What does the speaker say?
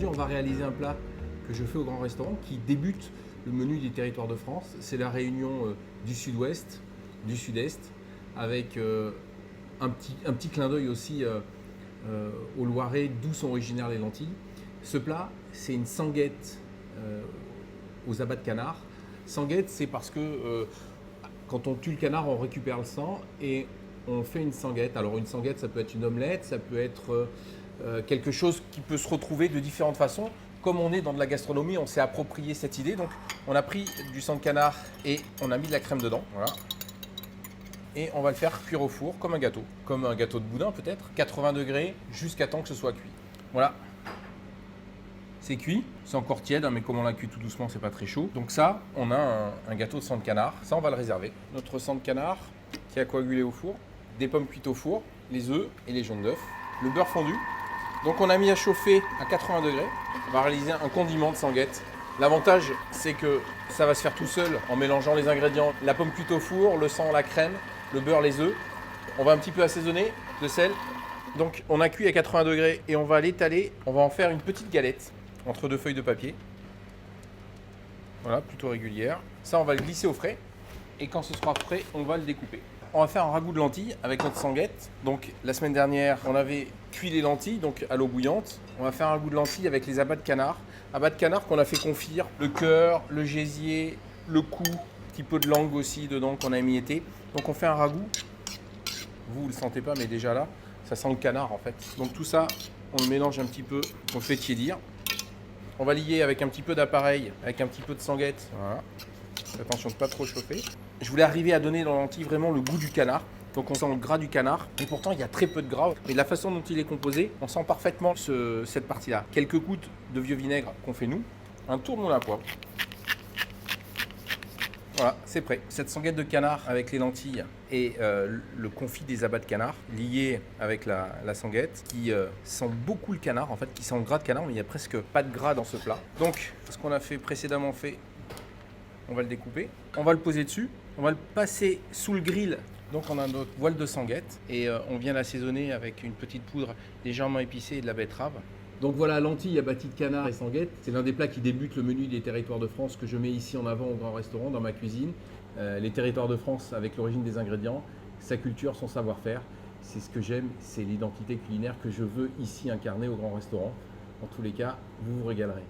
on va réaliser un plat que je fais au Grand Restaurant qui débute le menu des territoires de France. C'est la réunion du sud-ouest, du sud-est, avec un petit clin d'œil aussi au Loiret, d'où sont originaires les lentilles. Ce plat, c'est une sanguette aux abats de canard. Sanguette, c'est parce que quand on tue le canard, on récupère le sang et on fait une sanguette. Alors une sanguette, ça peut être une omelette, ça peut être quelque chose qui peut se retrouver de différentes façons. Comme on est dans de la gastronomie, on s'est approprié cette idée. Donc on a pris du sang de canard et on a mis de la crème dedans. Voilà. Et on va le faire cuire au four comme un gâteau de boudin peut-être, 80 degrés jusqu'à temps que ce soit cuit. Voilà. C'est cuit, c'est encore tiède, hein, mais comme on l'a cuit tout doucement, c'est pas très chaud. Donc ça, on a un gâteau de sang de canard. Ça, on va le réserver. Notre sang de canard qui a coagulé au four, des pommes cuites au four, les œufs et les jaunes d'œufs, le beurre fondu. Donc on a mis à chauffer à 80 degrés. On va réaliser un condiment de sanguette. L'avantage, c'est que ça va se faire tout seul en mélangeant les ingrédients. La pomme cuite au four, le sang, la crème, le beurre, les œufs. On va un petit peu assaisonner de sel. Donc on a cuit à 80 degrés et on va l'étaler. On va en faire une petite galette entre deux feuilles de papier. Voilà, plutôt régulière. Ça, on va le glisser au frais. Et quand ce sera frais, on va le découper. On va faire un ragoût de lentilles avec notre sanguette. Donc la semaine dernière, on avait cuit les lentilles donc à l'eau bouillante. On va faire un ragoût de lentilles avec les abats de canard. Abats de canard qu'on a fait confire, le cœur, le gésier, le cou, un petit peu de langue aussi dedans qu'on a émietté. Donc on fait un ragoût. Vous ne le sentez pas, mais déjà là, ça sent le canard en fait. Donc tout ça, on le mélange un petit peu, on le fait tiédir. On va lier avec un petit peu d'appareil, avec un petit peu de sanguette. Voilà. Attention de ne pas trop chauffer. Je voulais arriver à donner dans la lentille vraiment le goût du canard. Donc on sent le gras du canard. Et pourtant, il y a très peu de gras. Mais de la façon dont il est composé, on sent parfaitement cette partie-là. Quelques gouttes de vieux vinaigre qu'on fait nous. Un tour de moulin à poivre. Voilà, c'est prêt. Cette sanguette de canard avec les lentilles et le confit des abats de canard lié avec la sanguette qui sent beaucoup le canard, en fait, qui sent le gras de canard, mais il n'y a presque pas de gras dans ce plat. Donc, ce qu'on a fait précédemment on va le découper, on va le poser dessus, on va le passer sous le grill. Donc on a notre voile de sanguette et on vient l'assaisonner avec une petite poudre légèrement épicée et de la betterave. Donc voilà, lentilles abatties de canard et sanguette. C'est l'un des plats qui débute le menu des territoires de France que je mets ici en avant au Grand Restaurant, dans ma cuisine. Les territoires de France avec l'origine des ingrédients, sa culture, son savoir-faire. C'est ce que j'aime, c'est l'identité culinaire que je veux ici incarner au Grand Restaurant. En tous les cas, vous vous régalerez.